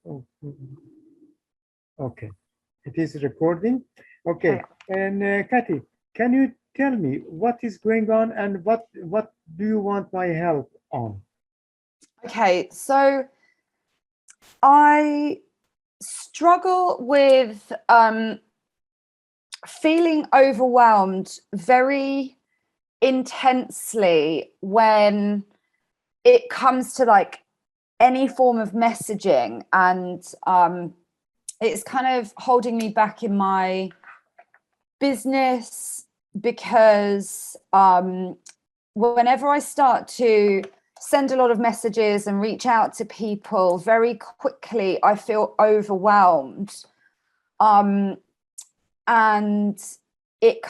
Oh, okay, it is recording. Okay, and Kathy, can you tell me what is going on and what do you want my help on? Okay, so I struggle with feeling overwhelmed very intensely when it comes to like any form of messaging, and it's kind of holding me back in my business because whenever I start to send a lot of messages and reach out to people very quickly, I feel overwhelmed, and it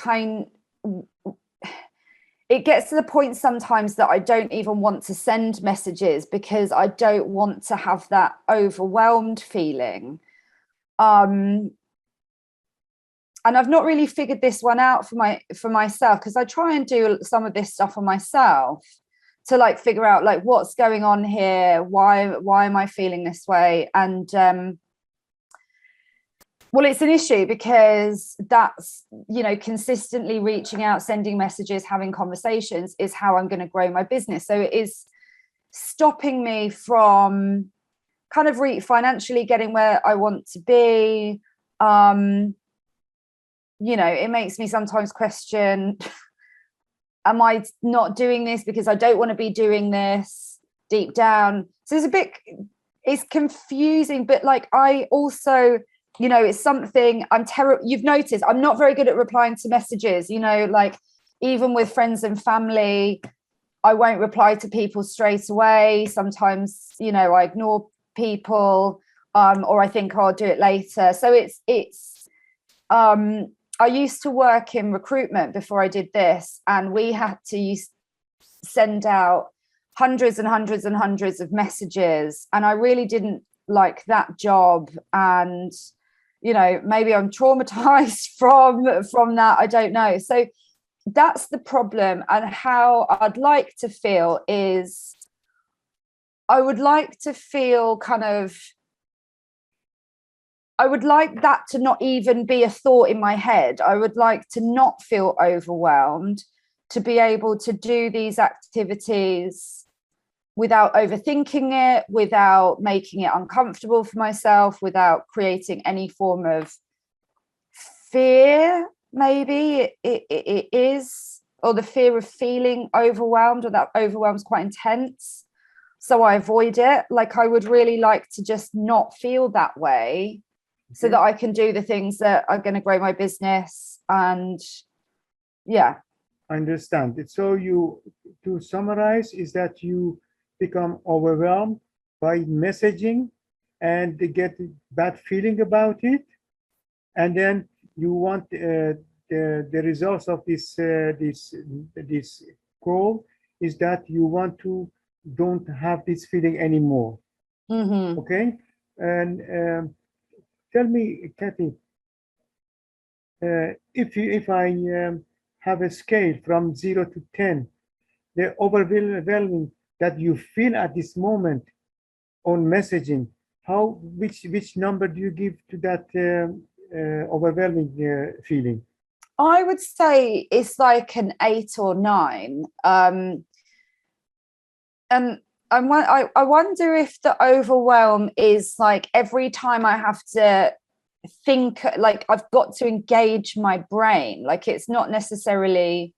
gets to the point sometimes that I don't even want to send messages because I don't want to have that overwhelmed feeling. And I've not really figured this one out for myself, because I try and do some of this stuff for myself to like figure out like what's going on here, why am I feeling this way? And well, it's an issue because that's, you know, consistently reaching out, sending messages, having conversations is how I'm going to grow my business. So it is stopping me from kind of financially getting where I want to be. You know, it makes me sometimes question, am I not doing this because I don't want to be doing this deep down? So it's confusing, but like I also, you know, it's something I'm terrible. You've noticed I'm not very good at replying to messages, you know, like even with friends and family, I won't reply to people straight away. Sometimes, you know, I ignore people, or I think I'll do it later. So it's I used to work in recruitment before I did this, and we had to send out hundreds and hundreds and hundreds of messages, and I really didn't like that job. And you know, maybe I'm traumatized from that, I don't know. So that's the problem. And how I'd like to feel is I would like to feel I would like that to not even be a thought in my head. I would like to not feel overwhelmed, to be able to do these activities without overthinking it, without making it uncomfortable for myself, without creating any form of fear, maybe it is, or the fear of feeling overwhelmed, or that overwhelm's quite intense. So I avoid it. Like I would really like to just not feel that way, so that I can do the things that are going to grow my business. And yeah. I understand. So to summarize, is that you become overwhelmed by messaging and they get bad feeling about it, and then you want the results of this call is that you want to don't have this feeling anymore. Mm-hmm. Okay, and tell me, Kathy, if I have a scale from 0 to 10, the overwhelming that you feel at this moment on messaging, which number do you give to that overwhelming feeling? I would say it's like an 8 or 9. And I wonder if the overwhelm is like every time I have to think, like I've got to engage my brain. Like it's not necessarily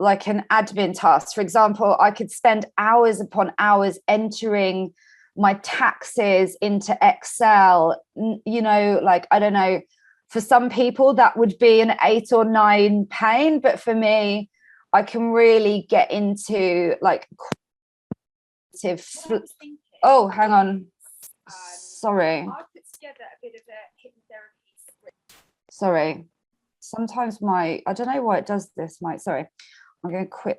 like an admin task. For example, I could spend hours upon hours entering my taxes into Excel, you know, like, I don't know, for some people that would be an 8 or 9 pain, but for me, I can really get into like oh, hang on, sorry, I put together a bit of a hypnotherapy script. Sorry, sometimes I don't know why it does this, sorry, I'm going to quit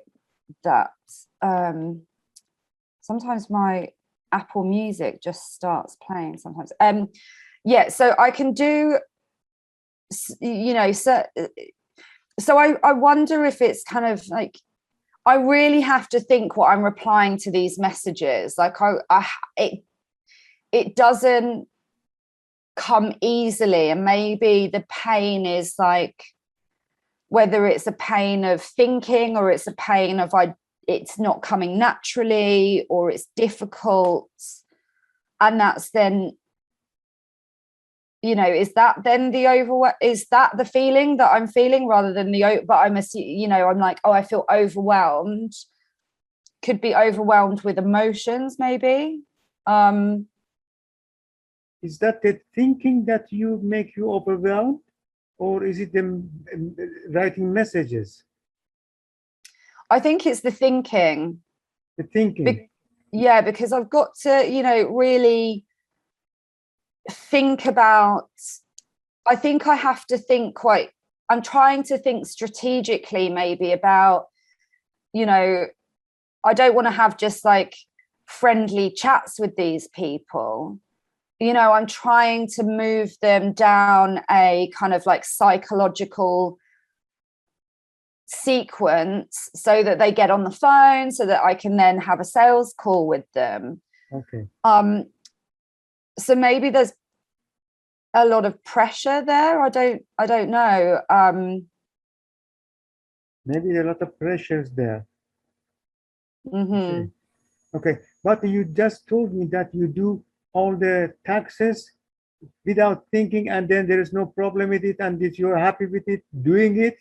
that. Sometimes my Apple Music just starts playing sometimes. Yeah, so I can do, you know, so I wonder if it's kind of like, I really have to think what I'm replying to these messages. Like it doesn't come easily, and maybe the pain is like, whether it's a pain of thinking or it's a pain of it's not coming naturally, or it's difficult, and that's then, you know, is that then is that the feeling that I'm feeling, rather than but I'm you know, I'm like, oh, I feel overwhelmed. Could be overwhelmed with emotions, maybe. Is that the thinking that you make you overwhelmed, or is it them writing messages? I think it's the thinking. The thinking. Yeah, because I've got to, you know, really think about, I think I have to think I'm trying to think strategically, maybe about, you know, I don't want to have just like friendly chats with these people. You know, I'm trying to move them down a kind of like psychological sequence so that they get on the phone, so that I can then have a sales call with them. Okay. So maybe there's a lot of pressure there. I don't know. Maybe a lot of pressures there. Mm-hmm. Okay, but you just told me that you do all the taxes without thinking, and then there is no problem with it, and that you're happy with it, doing it.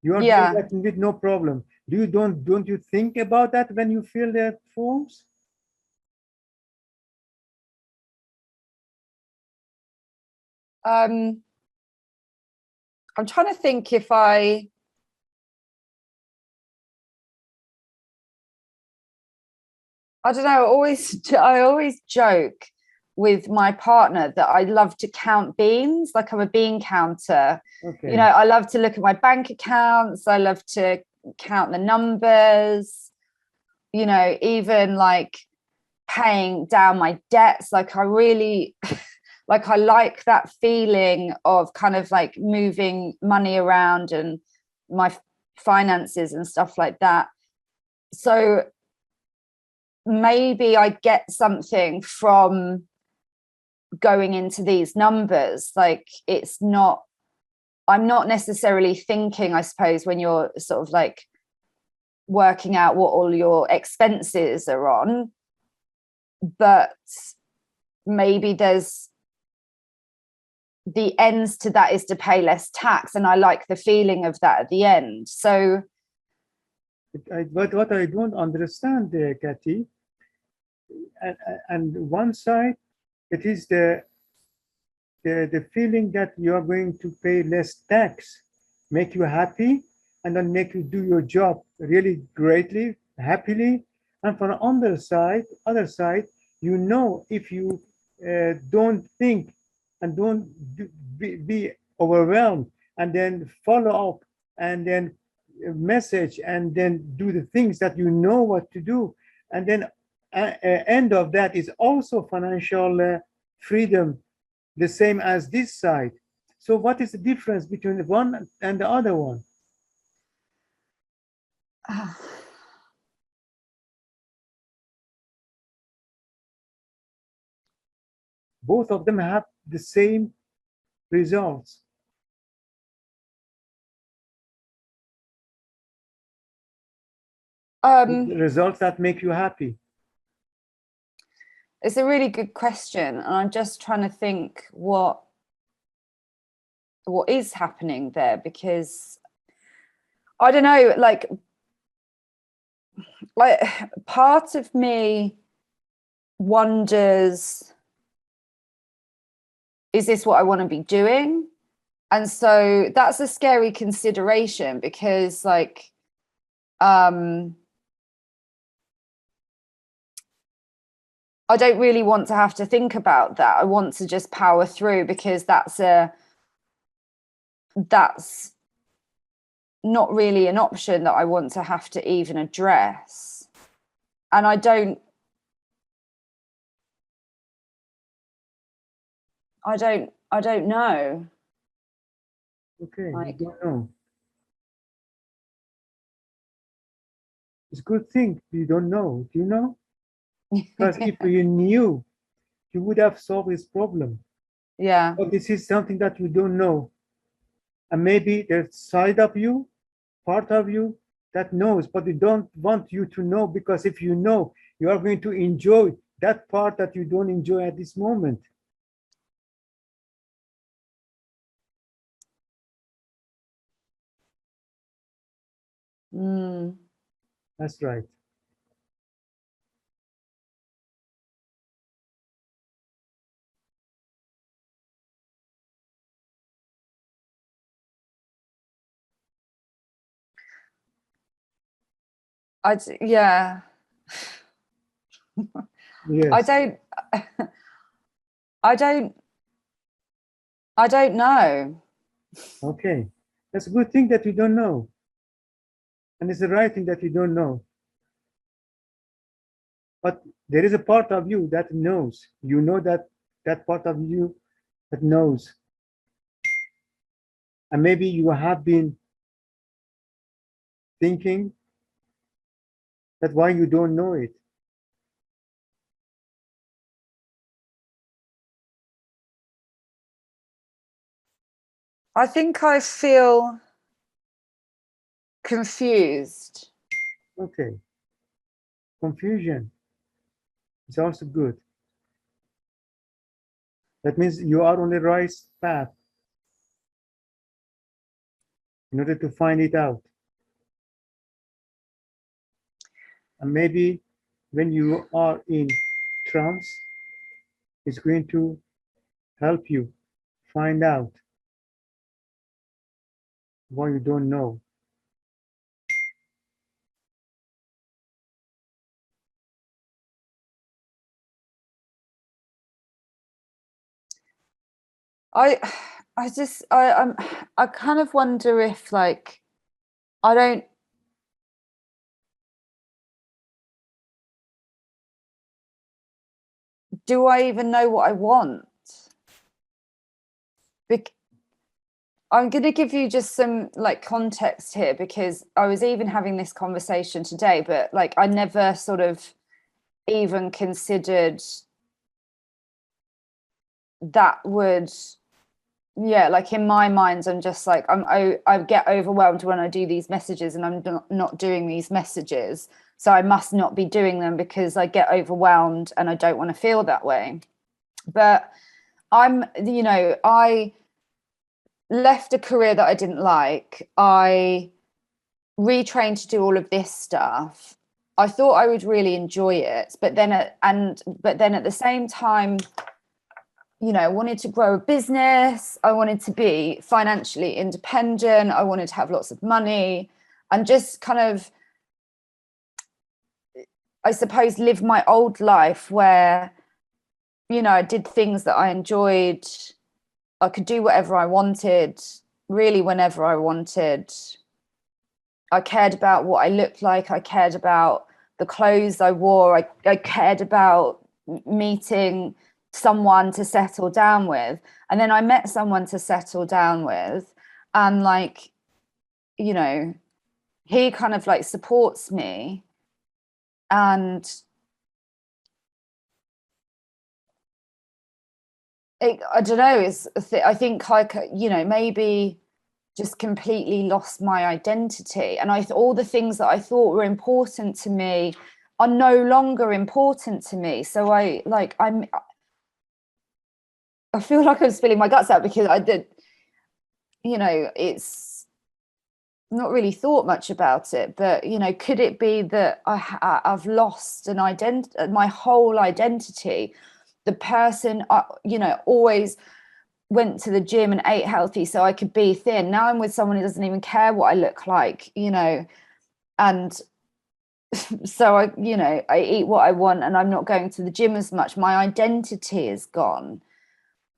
You are doing that with no problem. Don't you think about that when you fill the forms? I'm trying to think if I don't know. I always joke with my partner that I love to count beans, like I'm a bean counter. Okay. You know, I love to look at my bank accounts. I love to count the numbers, you know, even like paying down my debts. Like I really like, I like that feeling of kind of like moving money around and my finances and stuff like that. So maybe I get something from going into these numbers. Like I'm not necessarily thinking, I suppose, when you're sort of like working out what all your expenses are on, but maybe there's the ends to that is to pay less tax, and I like the feeling of that at the end. So but what I don't understand there, Kathy, and one side, it is the feeling that you are going to pay less tax, make you happy, and then make you do your job really greatly, happily. And for the other side, you know, if you don't think and don't be overwhelmed, and then follow up, and then message, and then do the things that you know what to do, and then end of that is also financial freedom, the same as this side. So what is the difference between the one and the other one? Both of them have the same results. The results that make you happy. It's a really good question, and I'm just trying to think what is happening there, because I don't know, like part of me wonders, is this what I want to be doing? And so that's a scary consideration, because like I don't really want to have to think about that. I want to just power through, because that's not really an option that I want to have to even address. And I don't know. Okay, Like, you don't know. It's a good thing you don't know. Do you know? Because if you knew, you would have solved this problem. Yeah. But this is something that you don't know. And maybe there's side of you, part of you that knows, but they don't want you to know, because if you know, you are going to enjoy that part that you don't enjoy at this moment. That's right. Yeah. Yes. I don't know. Okay. That's a good thing that you don't know. And it's the right thing that you don't know. But there is a part of you that knows. You know that part of you that knows. And maybe you have been thinking that why you don't know it. I think I feel confused. Okay. Confusion is also good. That means you are on the right path in order to find it out. And maybe when you are in trance, it's going to help you find out what you don't know. I kind of wonder if, like, do I even know what I want? I'm going to give you just some like context here, because I was even having this conversation today, but like I never sort of even considered that would, yeah, like in my mind, I'm just like, I get overwhelmed when I do these messages, and I'm not doing these messages. So I must not be doing them because I get overwhelmed and I don't want to feel that way. But I left a career that I didn't like. I retrained to do all of this stuff. I thought I would really enjoy it, but then at the same time, I wanted to grow a business. I wanted to be financially independent. I wanted to have lots of money and just kind of, I suppose, live my old life where, I did things that I enjoyed. I could do whatever I wanted, really, whenever I wanted. I cared about what I looked like. I cared about the clothes I wore. I cared about meeting someone to settle down with. And then I met someone to settle down with, and like, he kind of like supports me. And I don't know, I think like, maybe just completely lost my identity, and all the things that I thought were important to me are no longer important to me. So I feel like I'm spilling my guts out, because I did, it's not really thought much about it, but could it be that I've lost my whole identity? The person always went to the gym and ate healthy so I could be thin. Now I'm with someone who doesn't even care what I look like, and so I eat what I want, and I'm not going to the gym as much. My identity is gone.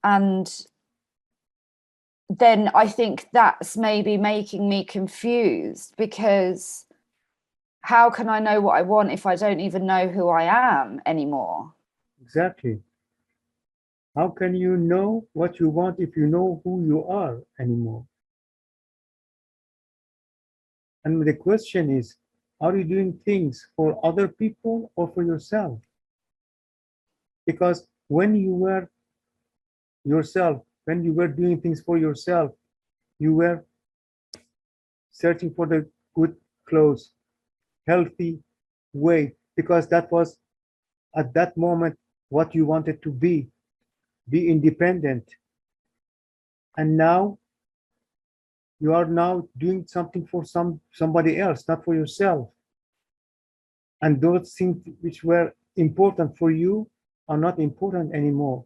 And then I think that's maybe making me confused, because how can I know what I want if I don't even know who I am anymore? Exactly. How can you know what you want if you know who you are anymore? And the question is, Are you doing things for other people or for yourself? Because when you were yourself, when you were doing things for yourself, you were searching for the good clothes, healthy weight, because that was at that moment what you wanted to be independent. And now you are now doing something for somebody else, not for yourself. And those things which were important for you are not important anymore.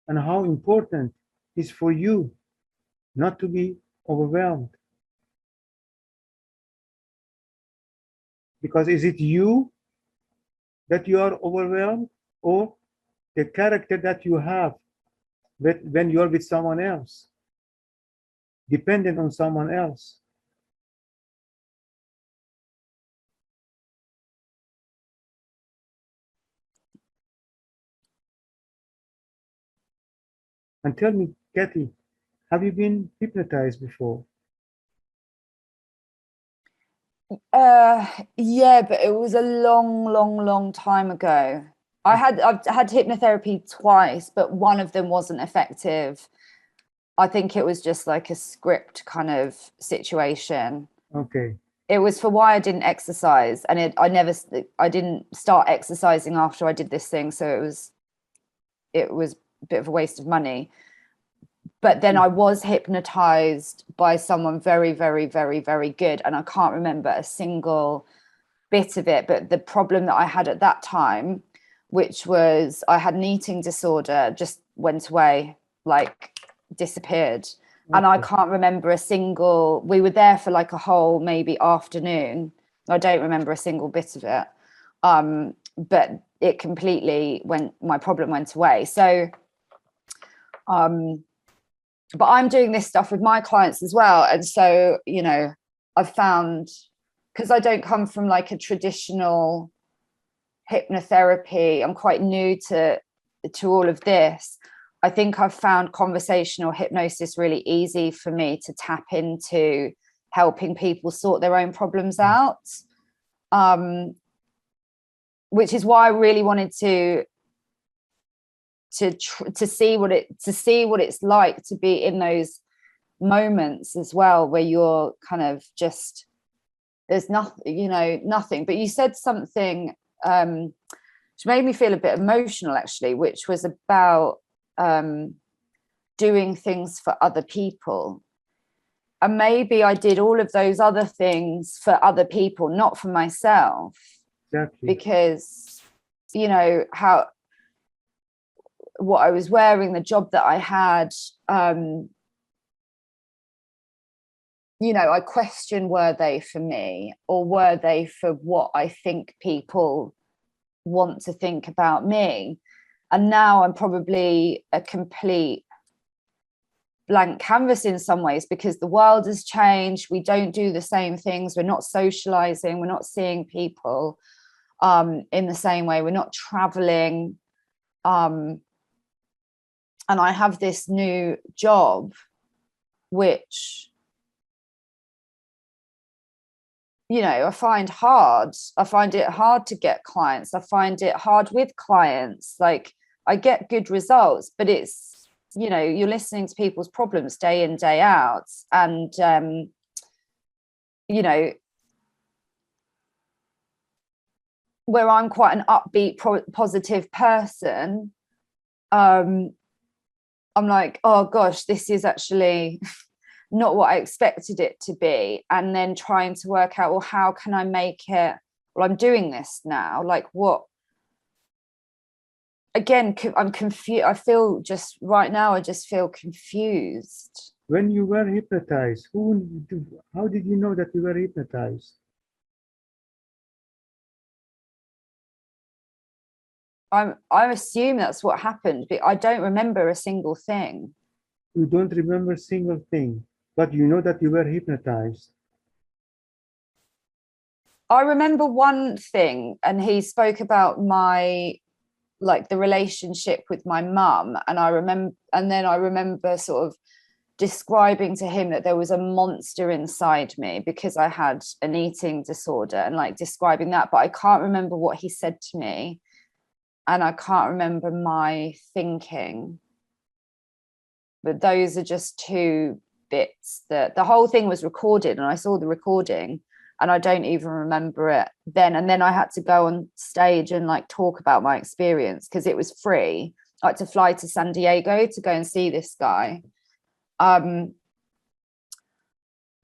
And how important is for you not to be overwhelmed. Because is it you that you are overwhelmed, or the character that you have when you're with someone else, dependent on someone else? And tell me, Kathy, have you been hypnotized before? Yeah, but it was a long time ago. I've had hypnotherapy twice, but one of them wasn't effective. I think it was just like a script kind of situation. Okay. It was for why I didn't exercise, and I didn't start exercising after I did this thing, so it was a bit of a waste of money. But then I was hypnotized by someone very good, and I can't remember a single bit of it. But the problem that I had at that time, which was I had an eating disorder, just went away, like disappeared. And I can't remember a single, we were there for like a whole maybe afternoon. I don't remember a single bit of it. But it completely my problem went away. So, but I'm doing this stuff with my clients as well. And so, you know, I've found, because I don't come from like a traditional hypnotherapy, I'm quite new to all of this. I think I've found conversational hypnosis really easy for me to tap into helping people sort their own problems out. Which is why I really wanted to see what it's like to be in those moments as well, where you're kind of just, there's nothing. But you said something which made me feel a bit emotional, actually, which was about doing things for other people. And maybe I did all of those other things for other people, not for myself. Exactly. Because, you know, what I was wearing, the job that I had, you know, I question, were they for me, or were they for what I think people want to think about me? And now I'm probably a complete blank canvas in some ways, because the world has changed. We don't do the same things. We're not socializing. We're not seeing people in the same way. We're not traveling. And I have this new job, which, you know, I find hard. I find it hard to get clients. I find it hard with clients. Like, I get good results, but it's, you know, you're listening to people's problems day in, day out. And, you know, where I'm quite an upbeat, positive person, I'm like, oh gosh, this is actually not what I expected it to be. And then trying to work out, well, how can I make it, well, I'm doing this now, like what? Again, I'm confused. I feel just right now, I just feel confused. When you were hypnotized, how did you know that you were hypnotized? I assume that's what happened, but I don't remember a single thing. You don't remember a single thing, but you know that you were hypnotized. I remember one thing, and he spoke about the relationship with my mum, and then I remember sort of describing to him that there was a monster inside me because I had an eating disorder, and like describing that, but I can't remember what he said to me, and I can't remember my thinking. But those are just two bits. That the whole thing was recorded, and I saw the recording, and I don't even remember it then. And then I had to go on stage and like talk about my experience because it was free. I had to fly to San Diego to go and see this guy. And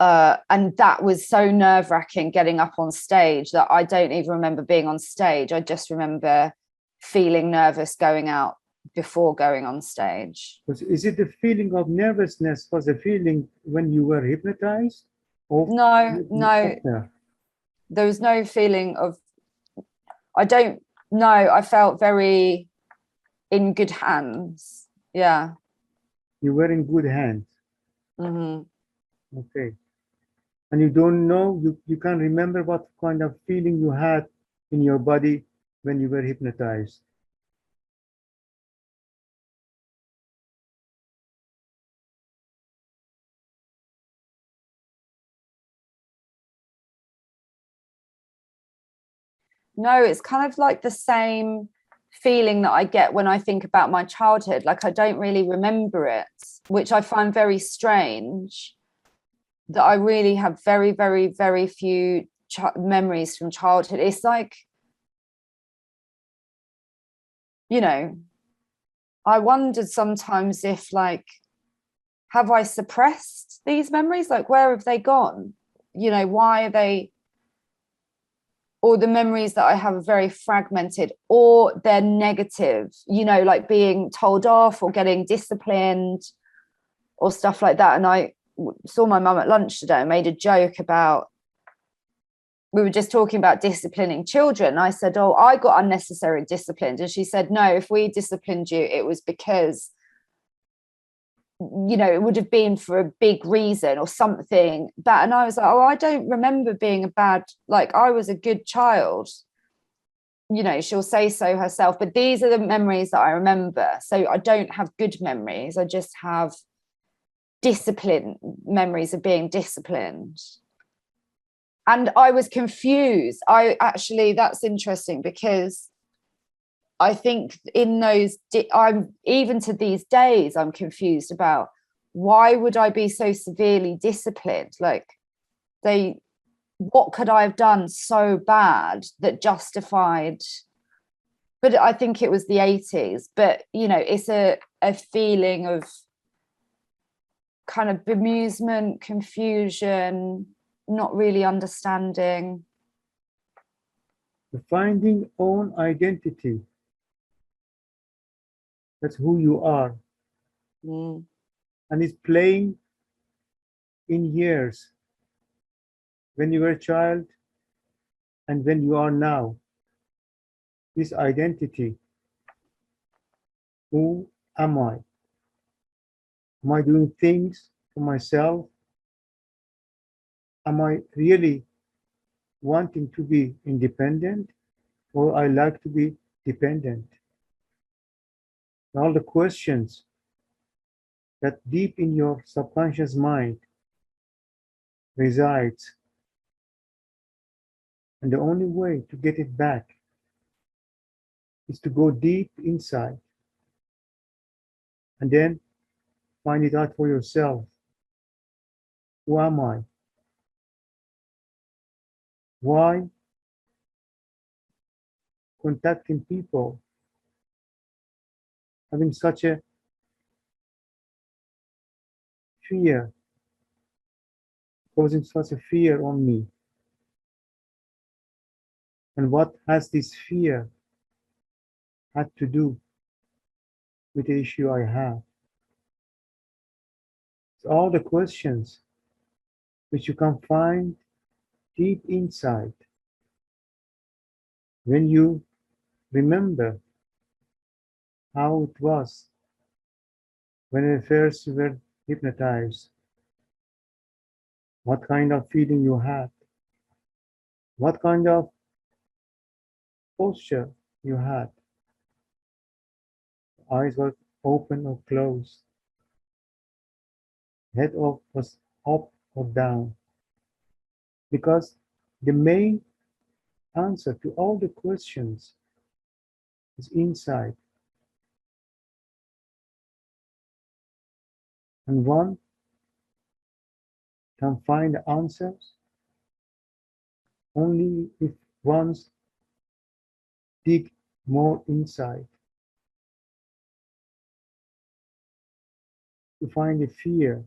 that was so nerve-wracking getting up on stage that I don't even remember being on stage. I just remember feeling nervous going out before going on stage. Is it the feeling of nervousness was a feeling when you were hypnotized? Or No, there was no feeling of, I don't know, I felt very in good hands. Yeah. You were in good hands. Mm-hmm. Okay. And you don't know, you can't remember what kind of feeling you had in your body when you were hypnotized. No, it's kind of like the same feeling that I get when I think about my childhood. Like I don't really remember it, which I find very strange, that I really have very, very, very few memories from childhood. It's like, you know, I wondered sometimes if like, have I suppressed these memories? Like, where have they gone? You know, why are they, or the memories that I have are very fragmented, or they're negative, you know, like being told off or getting disciplined or stuff like that. And I saw my mum at lunch today and made a joke about, we were just talking about disciplining children. I said, oh, I got unnecessarily disciplined. And she said, no, if we disciplined you, it was because, you know, it would have been for a big reason or something. That, and I was like, oh, I don't remember being a bad, like I was a good child. You know, she'll say so herself, but these are the memories that I remember. So I don't have good memories. I just have discipline memories of being disciplined. And I was confused. I actually, that's interesting because I think in those, I'm even to these days, I'm confused about why would I be so severely disciplined? Like what could I have done so bad that justified, but I think it was the 80s, but you know, it's a feeling of kind of bemusement, confusion, not really understanding. The finding own identity. That's who you are. Mm. And it's playing in years. When you were a child and when you are now. This identity. Who am I? Am I doing things for myself? Am I really wanting to be independent, or I like to be dependent? All the questions that deep in your subconscious mind resides. And the only way to get it back is to go deep inside and then find it out for yourself. Who am I? Why contacting people, having such a fear, causing such a fear on me? And what has this fear had to do with the issue I have? It's all the questions which you can find deep inside when you remember how it was when at first you were hypnotized, what kind of feeling you had, what kind of posture you had. Eyes were open or closed. head of was up or down, because the main answer to all the questions is inside. And one can find the answers only if one's dig more inside. To find the fear,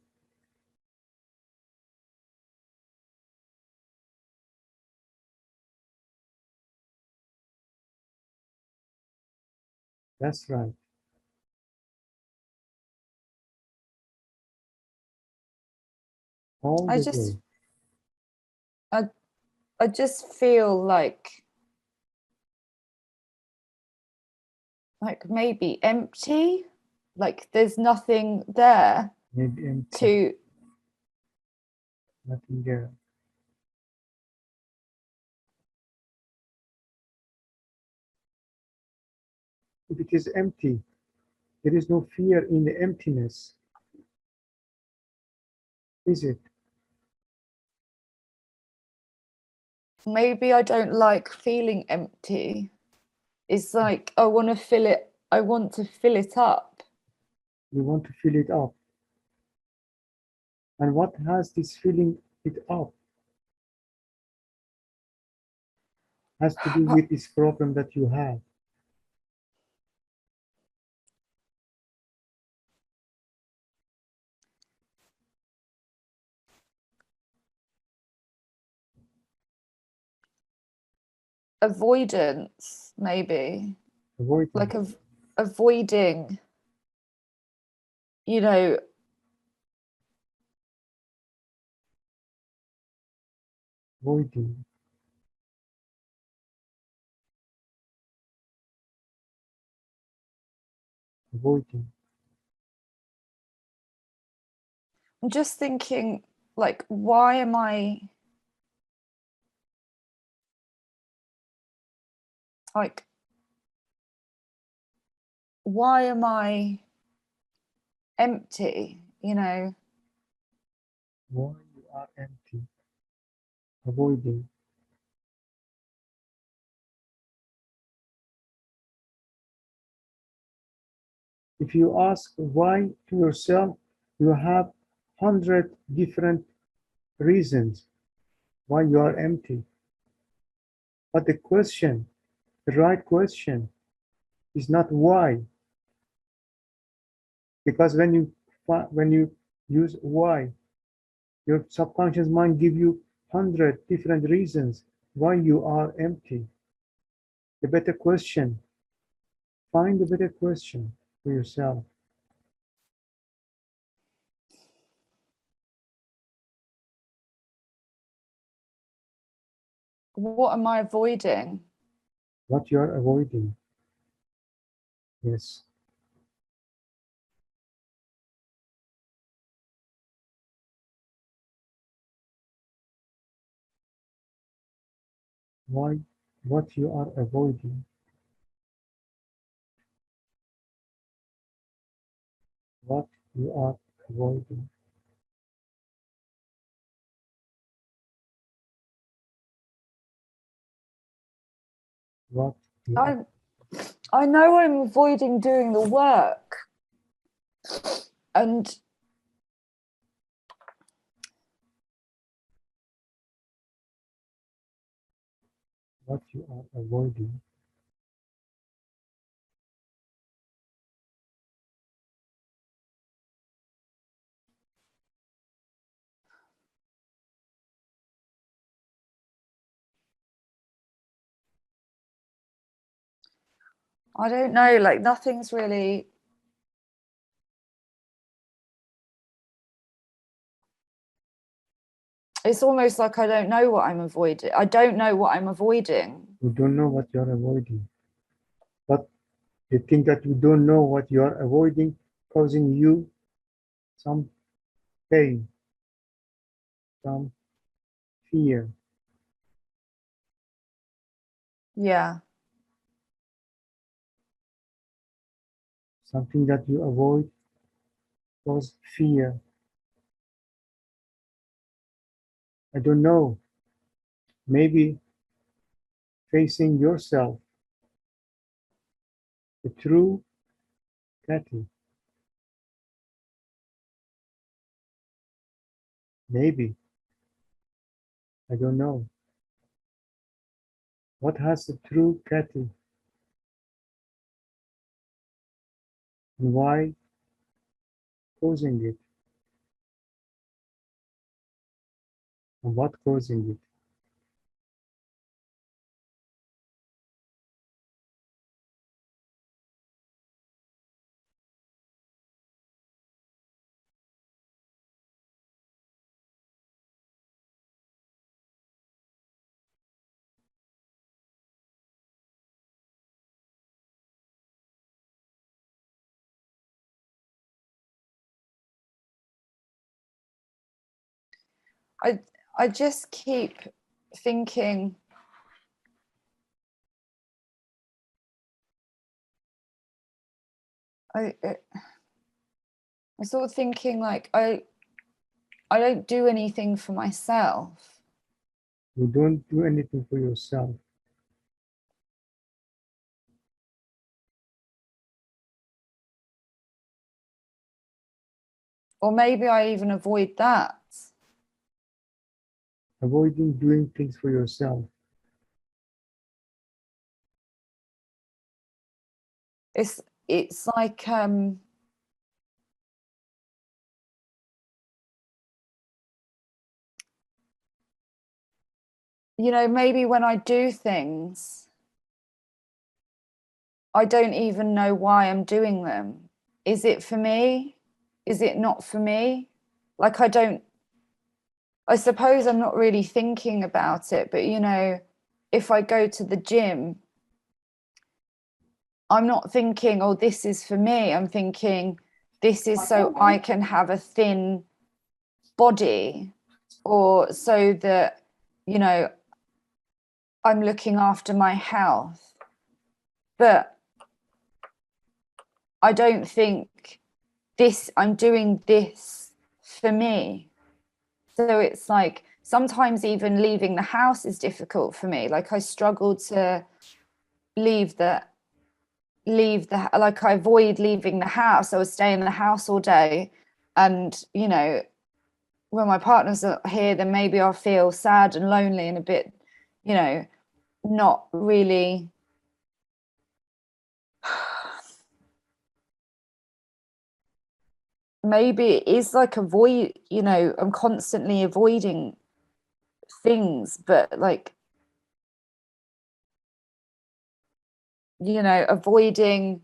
that's right. All I the just way. I just feel like maybe empty, like there's nothing there Maybe empty, to nothing there. If it is empty, there is no fear in the emptiness, is it? maybe I don't like feeling empty. It's like I want to fill it up. You want to fill it up. And what has this filling it up? Has to do with this problem that you have. Avoidance, maybe. Avoiding. Like avoiding, you know, Avoiding. Avoiding. I'm just thinking, like, why am I like, why am I empty, you know? Why you are empty? Avoiding. If you ask why to yourself, you have 100 different reasons why you are empty. But the question, the right question, is not why. Because when you use why, your subconscious mind give you 100 different reasons why you are empty. The better question, find the better question for yourself. What am I avoiding? What you are avoiding. Yes. Why, what you are avoiding. What you are avoiding. What you are. I know I'm avoiding doing the work, and What you are avoiding. I don't know, like nothing's really, it's almost like I don't know what I'm avoiding. I don't know what I'm avoiding. You don't know what you are avoiding. But the thing that you don't know what you are avoiding causing you some pain, some fear. Yeah. Something that you avoid causes fear. I don't know. Maybe facing yourself, the true Kathy. Maybe. I don't know. What has the true Kathy? And why causing it? And what causing it? I just keep thinking, I'm sort of thinking like I don't do anything for myself. You don't do anything for yourself. Or maybe I even avoid that. Avoiding doing things for yourself. It's like you know, maybe when I do things, I don't even know why I'm doing them. Is it for me? Is it not for me? Like I suppose I'm not really thinking about it, but you know, if I go to the gym, I'm not thinking, oh, this is for me. I'm thinking, this is so I can have a thin body, or so that, you know, I'm looking after my health. But I don't think I'm doing this for me. So it's like sometimes even leaving the house is difficult for me. Like I struggle to leave the like I avoid leaving the house. I would stay in the house all day, and you know, when my partner's here, then maybe I'll feel sad and lonely and a bit, you know, not really maybe it is like avoid, you know, I'm constantly avoiding things, but like, you know, avoiding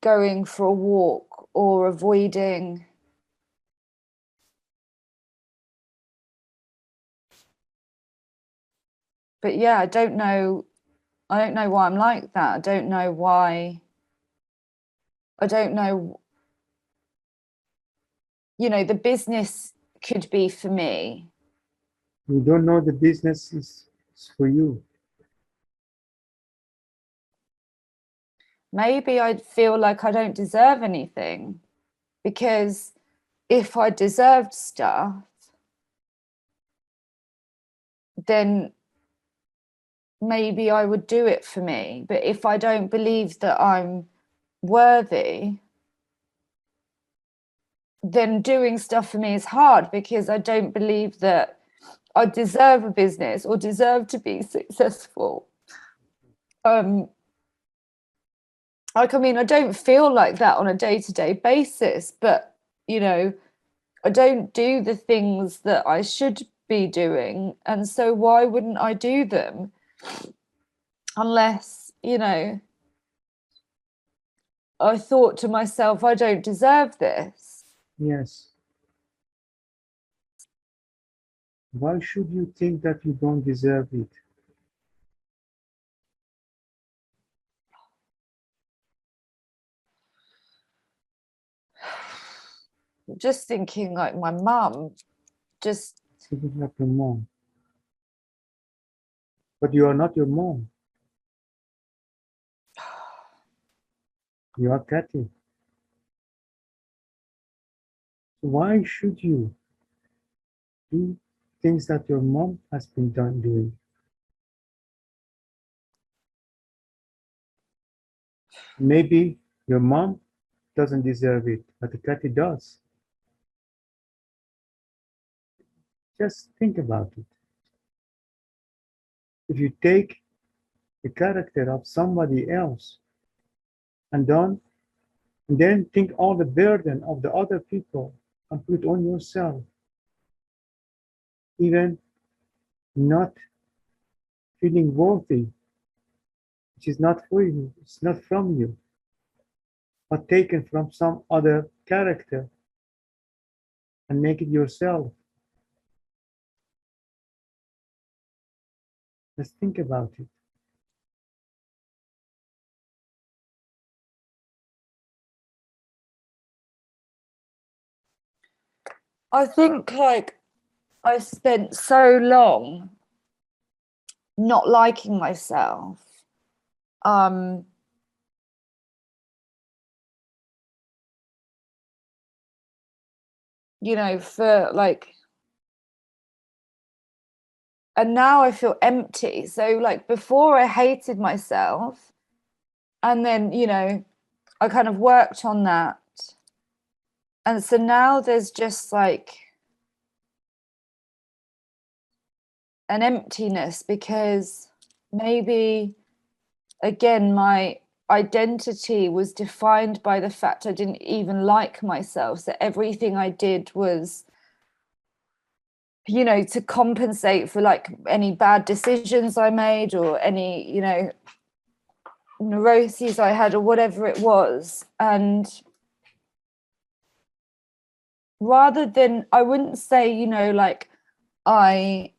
going for a walk or avoiding but yeah, I don't know why I'm like that. I don't know why. I don't know, you know, the business could be for me. You don't know the business is for you. Maybe I feel like I don't deserve anything, because if I deserved stuff, then maybe I would do it for me. But if I don't believe that I'm worthy, then doing stuff for me is hard, because I don't believe that I deserve a business or deserve to be successful. Like, I mean, I don't feel like that on a day-to-day basis, but you know, I don't do the things that I should be doing, and so why wouldn't I do them unless, you know, I thought to myself, I don't deserve this. Yes. Why should you think that you don't deserve it? Just thinking like my mum, just Thinking like your mom. But you are not your mom. You are Kathy. Why should you do things that your mom has been doing. Maybe your mom doesn't deserve it, but Kathy does. Just think about it. If you take the character of somebody else and then think all the burden of the other people and put on yourself, even not feeling worthy, which is not for you, it's not from you, but taken from some other character and make it yourself. Just think about it. I think like I spent so long not liking myself. You know, for like, and now I feel empty. So like before I hated myself, and then, you know, I kind of worked on that. And so now there's just like an emptiness because maybe again my identity was defined by the fact I didn't even like myself. So everything I did was, you know, to compensate for like any bad decisions I made or any, you know, neuroses I had or whatever it was. And rather than, I wouldn't say, you know, like I,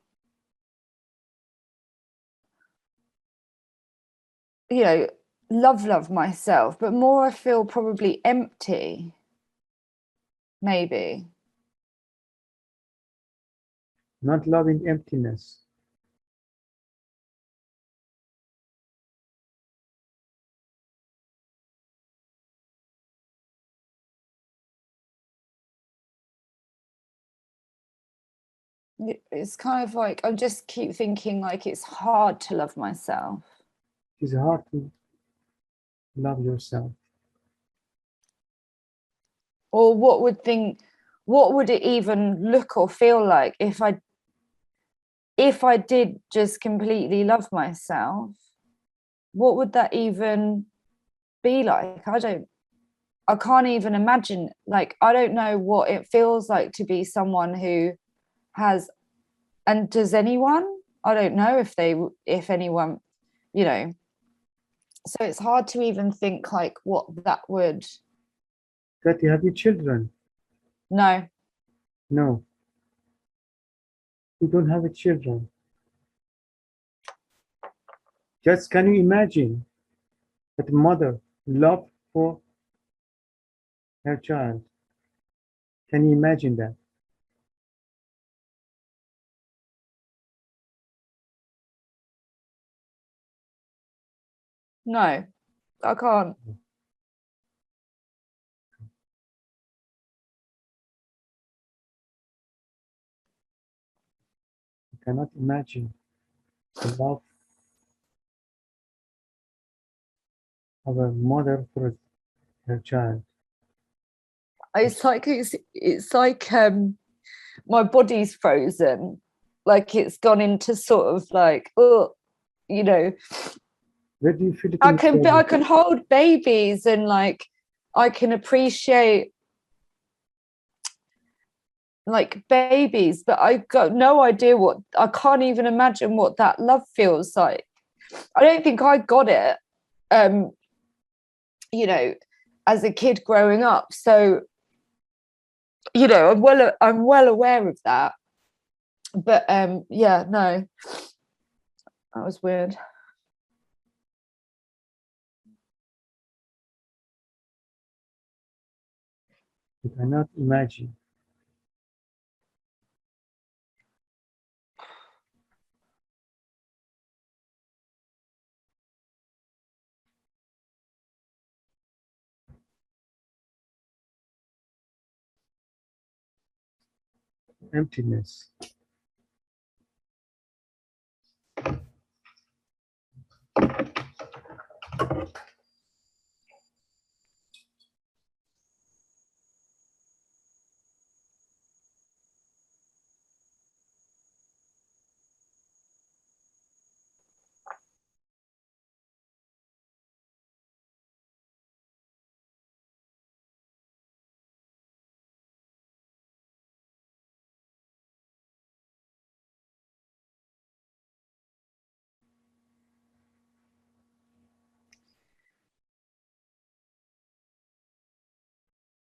you know, love myself, but more I feel probably empty, maybe. Not loving emptiness. It's kind of like I just keep thinking like it's hard to love myself. It's hard to love yourself. Or what would it even look or feel like if I did just completely love myself? What would that even be like? I can't even imagine. Like, I don't know what it feels like to be someone who has, and does anyone? I don't know if anyone, you know. So it's hard to even think like what that would. Kathy, have you children? No. No. You don't have a children. Just can you imagine that mother love for her child? Can you imagine that? No, I can't. You cannot imagine the love of a mother for her child. It's like my body's frozen, like it's gone into sort of like, oh, you know, Where do you feel it I in your body? can hold babies and like I can appreciate like babies, but I got no idea I can't even imagine what that love feels like. I don't think I got it, you know, as a kid growing up. So, you know, I'm well aware of that. But yeah, no, that was weird. You cannot imagine. emptiness.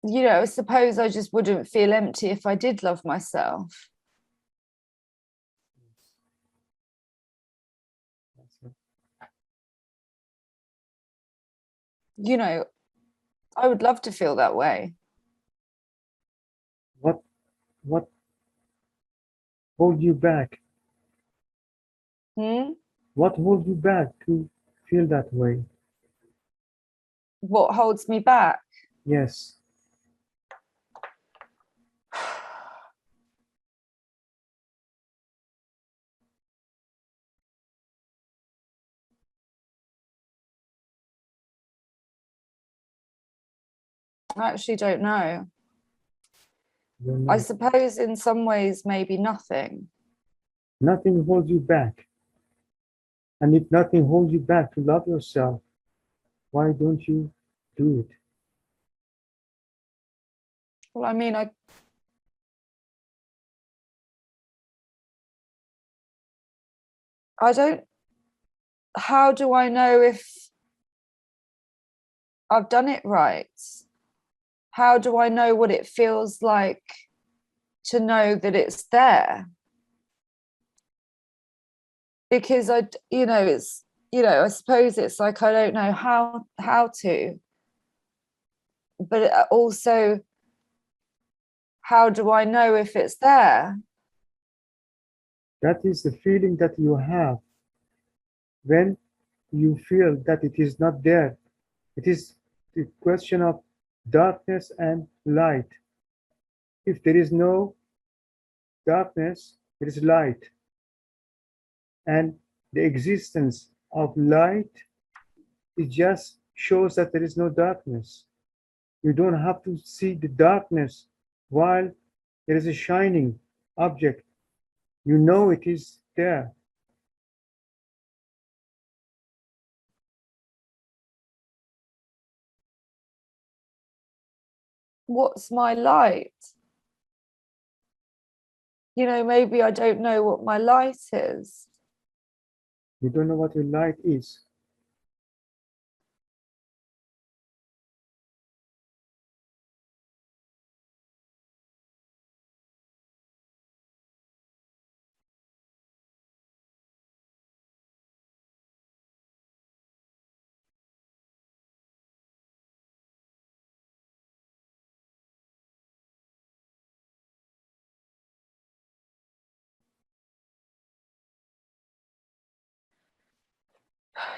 You know, I suppose I just wouldn't feel empty if I did love myself. You know, I would love to feel that way. What hold you back? What holds you back to feel that way? What holds me back? Yes. I actually don't know. You know. I suppose in some ways, maybe nothing. Nothing holds you back. And if nothing holds you back to love yourself, why don't you do it? Well, I mean, I don't, how do I know if I've done it right? How do I know what it feels like to know that it's there? Because it's, I suppose it's like, I don't know how to, but also, how do I know if it's there? That is the feeling that you have when you feel that it is not there. It is the question of darkness and light. If there is no darkness, there is light. And the existence of light, it just shows that there is no darkness. You don't have to see the darkness while there is a shining object. You know it is there. What's my light? Maybe I don't know what my light is. You don't know what your light is.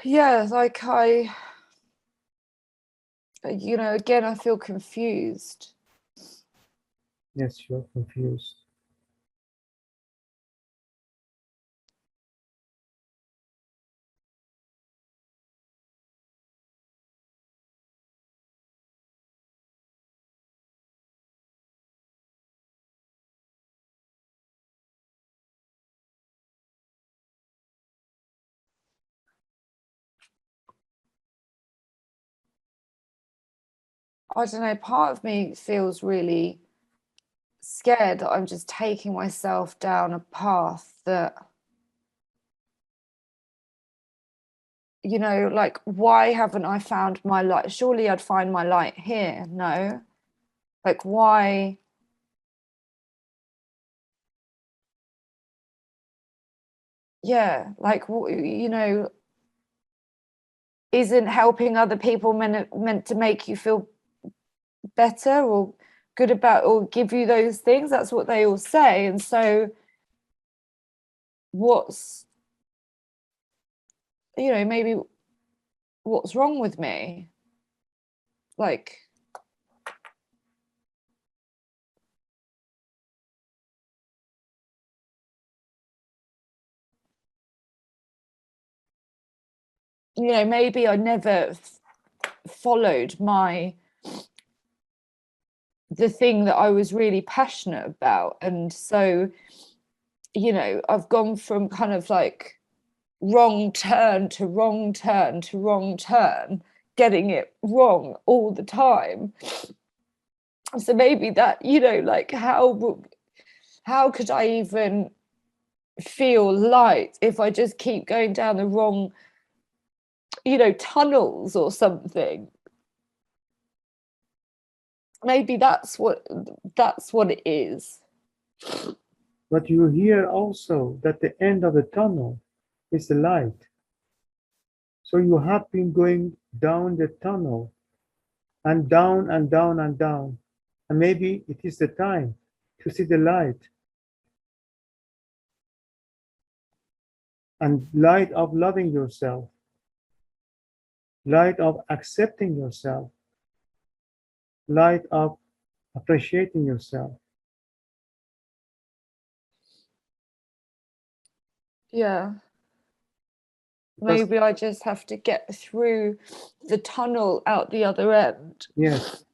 Yeah, like again, I feel confused. Yes, you're confused. I don't know, part of me feels really scared that I'm just taking myself down a path that, like, why haven't I found my light? Surely I'd find my light here. No, like, why? Yeah, like, isn't helping other people meant to make you feel better or good about, or give you those things? That's what they all say. And so maybe what's wrong with me? Like, you know, maybe I never followed the thing that I was really passionate about. And so, you know, I've gone from kind of like wrong turn to wrong turn to wrong turn, getting it wrong all the time. So maybe that, you know, like how could I even feel light if I just keep going down the wrong, you know, tunnels or something? Maybe that's what it is. But you hear also that the end of the tunnel is the light. So you have been going down the tunnel and down and down and down. And maybe it is the time to see the light. And light of loving yourself, light of accepting yourself, light of appreciating yourself. Yeah. Maybe I just have to get through the tunnel out the other end. Yes,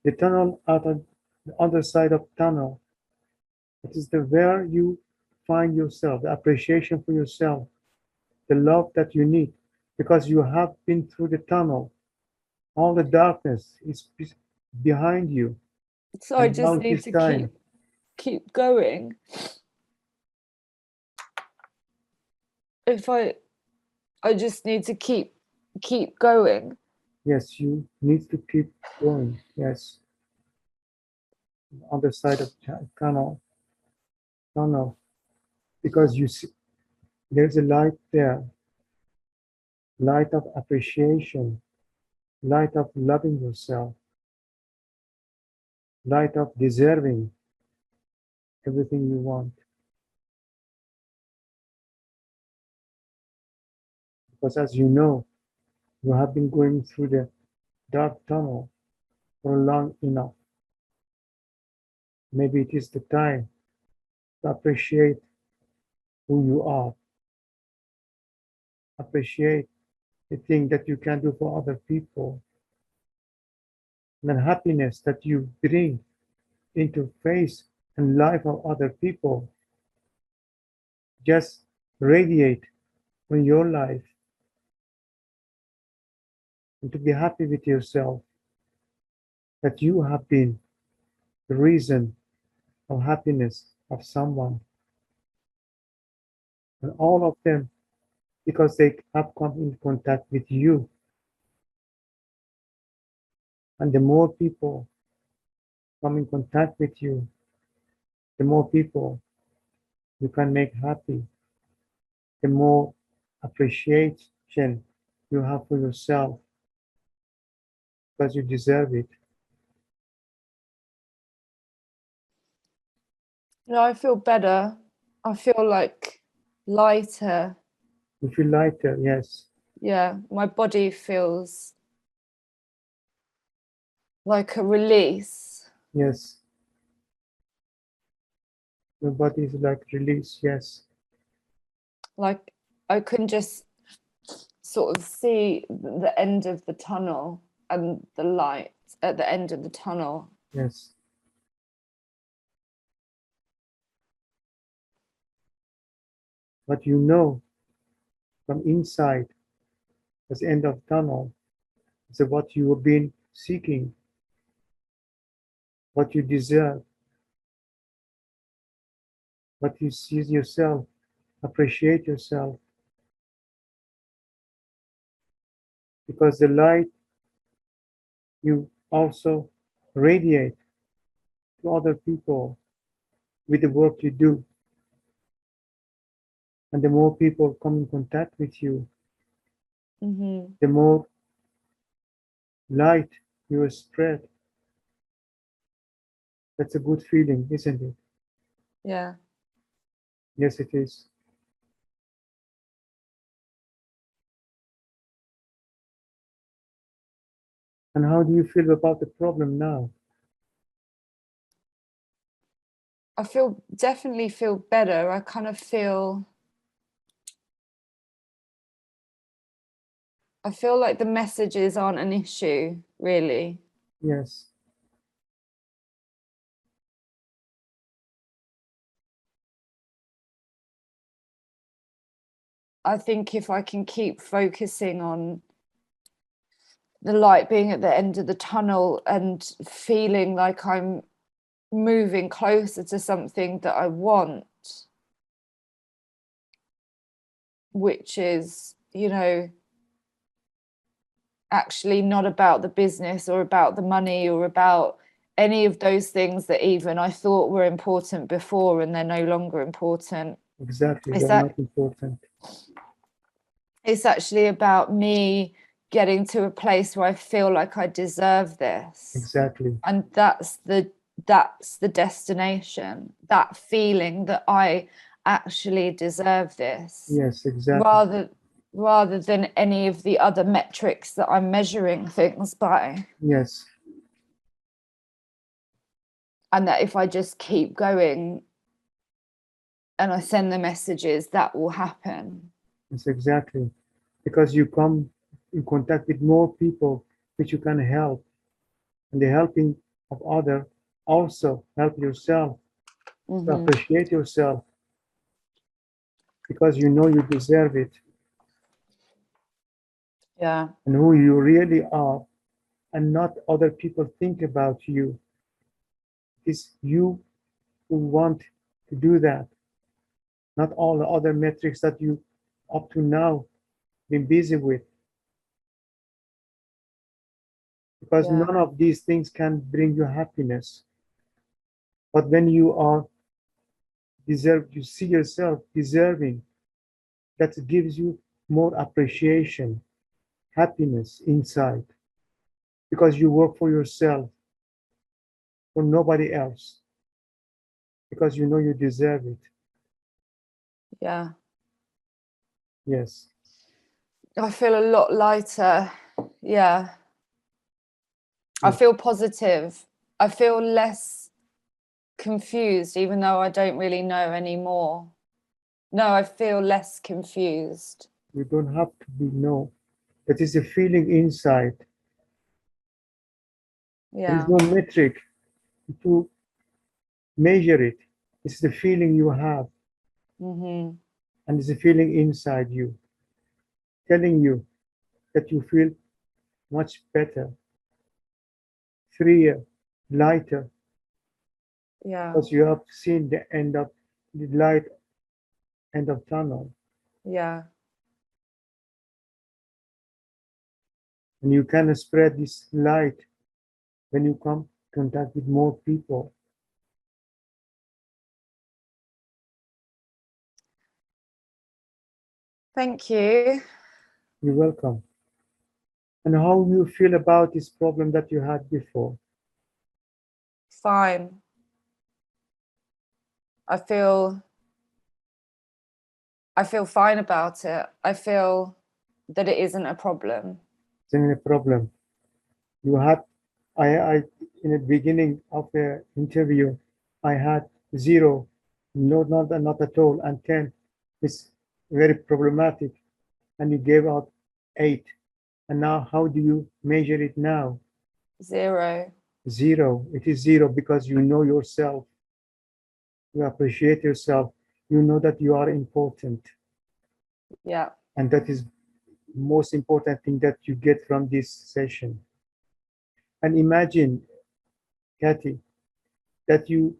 the tunnel out on the other side of tunnel. It is the where you find yourself, the appreciation for yourself, the love that you need, because you have been through the tunnel. All the darkness is behind you. So I And now just it need is to time. keep going. If I just need to keep going. Yes, you need to keep going. Yes. On the side of tunnel, because you see there's a light there, light of appreciation, light of loving yourself, light of deserving everything you want. Because as you know, you have been going through the dark tunnel for long enough. Maybe it is the time to appreciate who you are, appreciate the thing that you can do for other people, and the happiness that you bring into face and life of other people. Just radiate on your life and to be happy with yourself that you have been the reason of happiness of someone, and all of them because they have come in contact with you. And the more people come in contact with you, the more people you can make happy, the more appreciation you have for yourself because you deserve it. No, I feel better. I feel like lighter. You feel lighter, yes. Yeah, my body feels like a release. Yes. Your body is like release, yes. Like I can just sort of see the end of the tunnel and the light at the end of the tunnel. Yes. But you know from inside, as the end of tunnel, is what you have been seeking, what you deserve, what you see yourself, appreciate yourself. Because the light you also radiate to other people with the work you do. And the more people come in contact with you, the more light you spread. That's a good feeling, isn't it? Yeah. Yes, it is. And how do you feel about the problem now? I definitely feel better. I kind of feel I feel like the messages aren't an issue, really. Yes. I think if I can keep focusing on the light being at the end of the tunnel and feeling like I'm moving closer to something that I want, which is, you know, actually not about the business or about the money or about any of those things that even I thought were important before and they're no longer important. Exactly. Is They're that not important. it's actually about me getting to a place where I feel like I deserve this. Exactly. And that's the destination, that feeling that I actually deserve this. Yes, exactly. Rather than any of the other metrics that I'm measuring things by. Yes. And that if I just keep going and I send the messages, that will happen. Yes, exactly. Because you come in contact with more people which you can help. And the helping of other also help yourself to appreciate yourself because you know you deserve it Yeah. and who you really are, and not other people think about you. It's you who want to do that, not all the other metrics that you up to now been busy with. Because Yeah. none of these things can bring you happiness. But when you are you see yourself deserving, that gives you more appreciation, happiness inside, because you work for yourself, for nobody else, because you know you deserve it. Yeah. Yes. I feel a lot lighter. Yeah. I Yes. feel positive. I feel less confused, even though I don't really know anymore. No, I feel less confused. You don't have to be no. That is a feeling inside. There is Yeah. no metric to measure it. It's the feeling you have, Mm-hmm. and it's a feeling inside you, telling you that you feel much better, freer, lighter, Yeah. because you have seen the end of the light, end of tunnel, Yeah. and you can spread this light when you come in contact with more people. Thank you. You're welcome. And how you feel about this problem that you had before? Fine. I feel fine about it. I feel that it isn't a problem. It's not a problem. You had, I in the beginning of the interview, I had 0, no, not at all, and 10 is very problematic, and you gave out 8. And now, how do you measure it now? 0. 0. It is 0 because you know yourself, you appreciate yourself, you know that you are important, Yeah. and that is most important thing that you get from this session. And imagine, Kathy, that you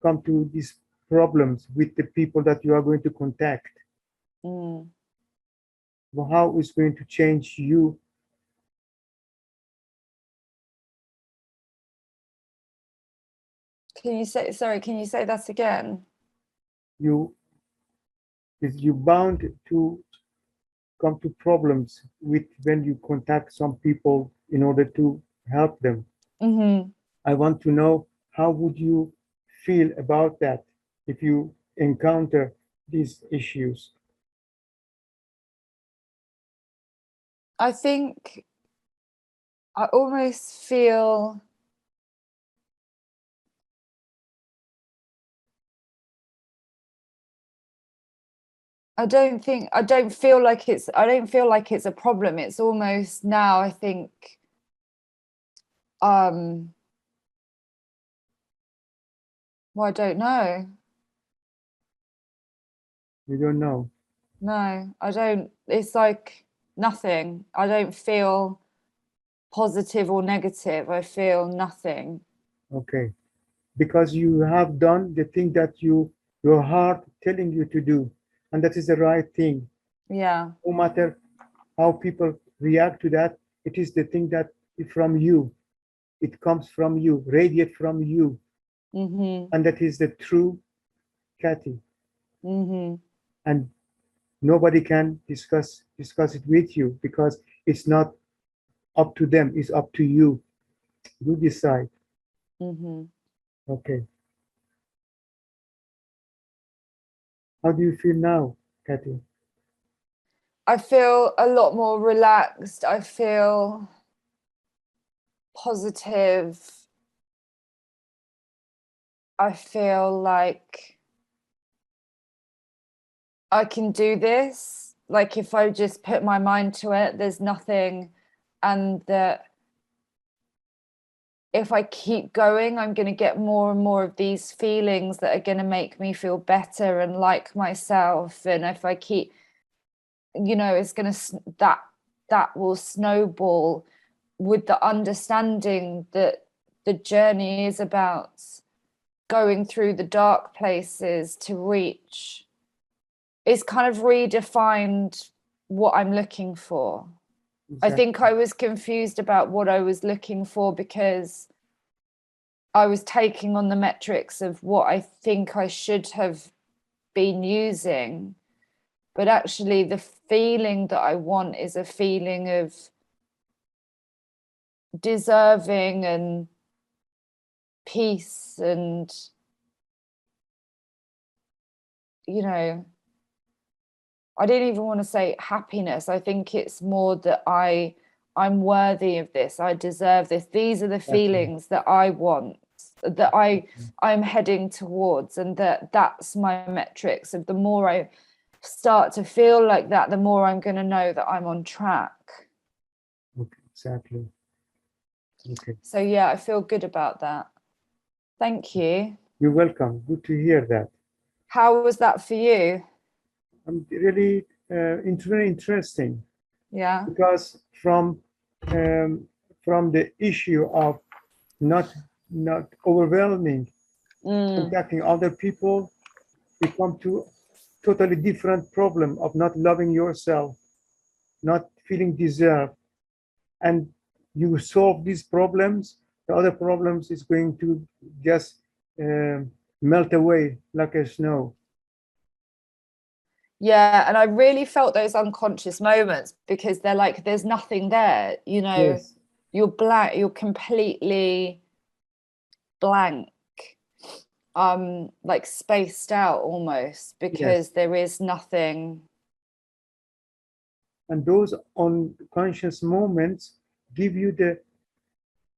come to these problems with the people that you are going to contact. Mm. Well, how is going to change you? Can you say that again? You bound to come to problems with when you contact some people in order to help them. Mm-hmm. I want to know, how would you feel about that if you encounter these issues? I think I almost feel I don't feel like it's a problem. It's almost now, I think, well, I don't know. You don't know. No, I don't. It's like nothing. I don't feel positive or negative. I feel nothing. Okay. Because you have done the thing that your heart telling you to do, and that is the right thing. Yeah. No matter how people react to that, it is the thing that from you, it comes from you, radiate from you, and that is the true Kathy. And nobody can discuss it with you, because it's not up to them, it's up to you. You decide. Okay. How do you feel now, Kathy? I feel a lot more relaxed. I feel positive. I feel like I can do this. Like if I just put my mind to it, there's nothing, and that if I keep going, I'm going to get more and more of these feelings that are going to make me feel better and like myself. And if I keep, it's going to, that will snowball, with the understanding that the journey is about going through the dark places to reach. It's kind of redefined what I'm looking for. Exactly. I think I was confused about what I was looking for, because I was taking on the metrics of what I think I should have been using. But actually, the feeling that I want is a feeling of deserving and peace and, I don't even want to say happiness. I think it's more that I'm worthy of this. I deserve this. These are the feelings that I want, that I'm heading towards, and that's my metrics. Of the more I start to feel like that, the more I'm going to know that I'm on track. Okay, exactly. Okay. So yeah, I feel good about that. Thank you. You're welcome. Good to hear that. How was that for you? I'm really very interesting. Yeah. Because from the issue of not overwhelming, contacting other people, we come to totally different problem of not loving yourself, not feeling deserved, and you solve these problems, the other problems is going to just melt away like a snow. Yeah, and I really felt those unconscious moments, because they're like, there's nothing there, Yes. You're blank, you're completely blank, like spaced out almost, because there is nothing. And those unconscious moments give you the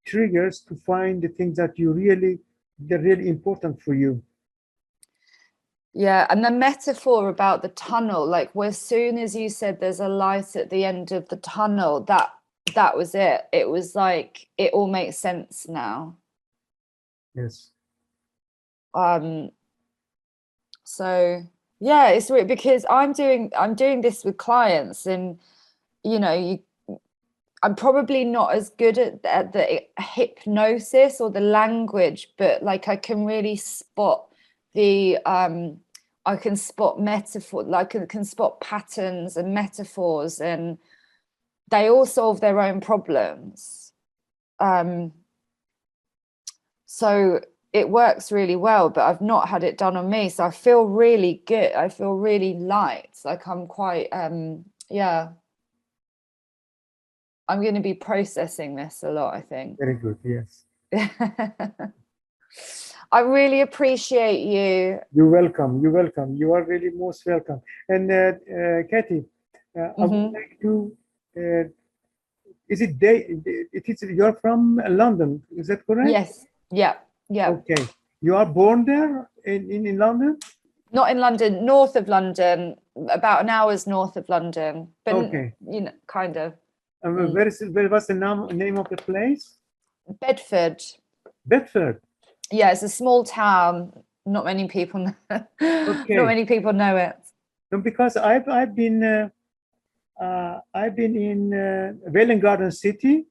triggers to find the things that they're really important for you. Yeah, and the metaphor about the tunnel, like as soon as you said there's a light at the end of the tunnel, that was it. It was like, it all makes sense now. Yes. So yeah, it's weird, because I'm doing this with clients, and I'm probably not as good at the hypnosis or the language, but like I can really spot the I can spot metaphor, like I can spot patterns and metaphors, and they all solve their own problems. So it works really well, but I've not had it done on me. So I feel really good. I feel really light. Like I'm quite, yeah. I'm going to be processing this a lot, I think. Very good, yes. I really appreciate you. You're welcome. You're welcome. You are really most welcome. And Kathy, I would like to, is it you're from London, is that correct? Yes. Yeah. Yeah. Okay. You are born there in London? Not in London, north of London. about an hour's north of London, but Okay. you know, kind of. Where was the name of the place? Bedford. Bedford. Yeah, it's a small town. Not many people know. Okay. Not many people know it. No, because I've been in Welling Garden City.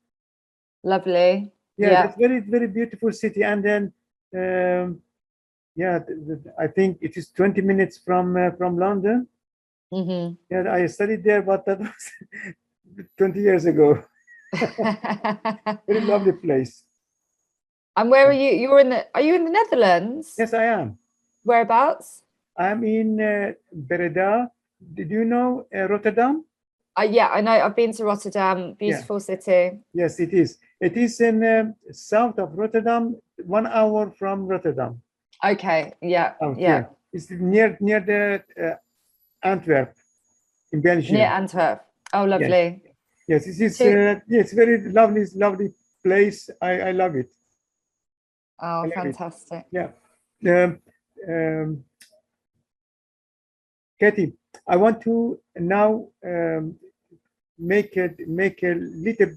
Lovely. Yeah, that's very beautiful city. And then yeah, I think it is 20 minutes from London. Mm-hmm. Yeah, I studied there, but that was 20 years ago. Very lovely place. And where are you? Are you in the Netherlands? Yes, I am. Whereabouts? I'm in Breda. Did you know Rotterdam? Yeah, I know. I've been to Rotterdam. Beautiful city. Yes, it is. It is in south of Rotterdam, 1 hour from Rotterdam. Okay. Yeah. South, Yeah. It's near the Antwerp in Belgium. Near Antwerp. Oh, lovely. Yes, it is. It's very lovely place. I love it. Oh, fantastic. Yeah. Katie, I want to now make a little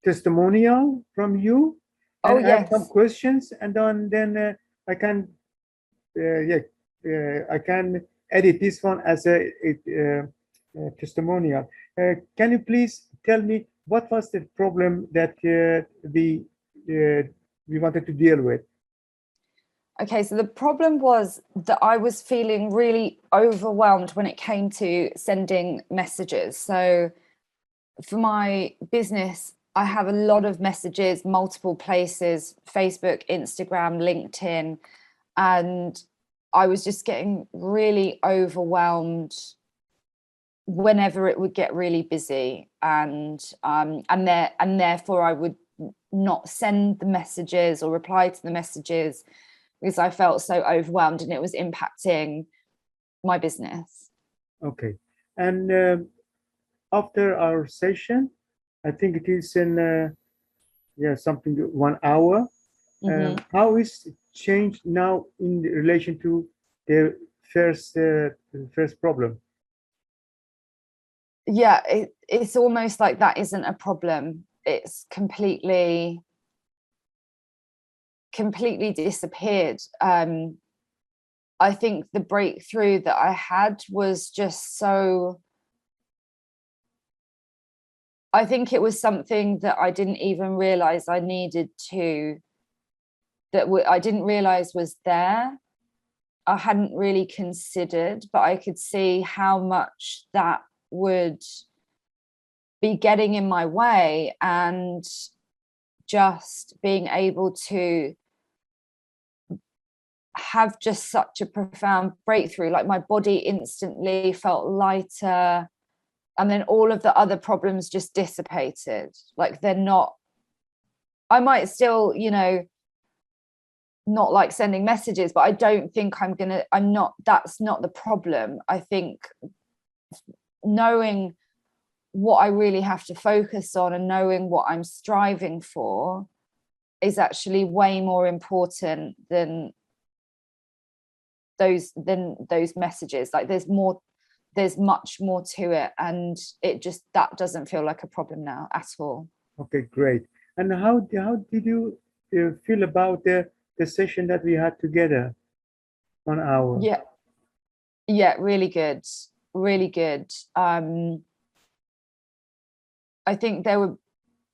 testimonial from you. Oh, and I have yes. some questions, and then I can I can edit this one as a testimonial. Can you please tell me what was the problem that we wanted to deal with? Okay, so the problem was that I was feeling really overwhelmed when it came to sending messages. So for my business, I have a lot of messages, multiple places, Facebook, Instagram, LinkedIn, and I was just getting really overwhelmed whenever it would get really busy, and therefore I would not send the messages or reply to the messages because I felt so overwhelmed and it was impacting my business. Okay. And after our session, I think it is in something 1 hour. How is it changed now in relation to the first problem? Yeah, it's almost like that isn't a problem. It's completely disappeared. I think the breakthrough that I had was just so, I think it was something that I didn't even realize I needed to, I didn't realize was there. I hadn't really considered, but I could see how much that would be getting in my way, and just being able to have just such a profound breakthrough. Like my body instantly felt lighter, and then all of the other problems just dissipated. Like they're not, I might still, not like sending messages, but I don't think that's not the problem. I think knowing what I really have to focus on and knowing what I'm striving for is actually way more important than those messages. Like there's much more to it, and that doesn't feel like a problem now at all. Okay, great. And how did you feel about the session that we had together, 1 hour? Yeah, really good. I think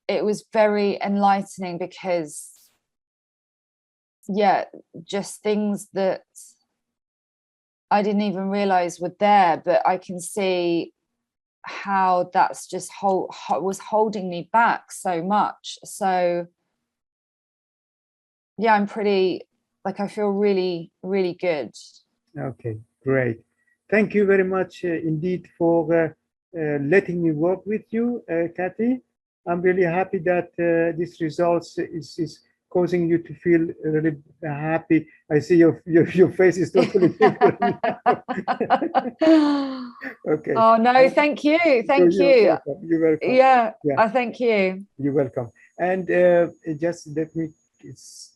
it was very enlightening because just things that I didn't even realize were there, but I can see how that's just was holding me back so much. So yeah, I'm pretty, I feel really, really good. Okay, great. Thank you very much indeed for letting me work with you, Kathy. I'm really happy that this results is causing you to feel really happy. I see your face is totally different now. Okay. Oh no, thank you. Thank you. You're welcome. Yeah, I thank you. You're welcome. And just let me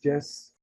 just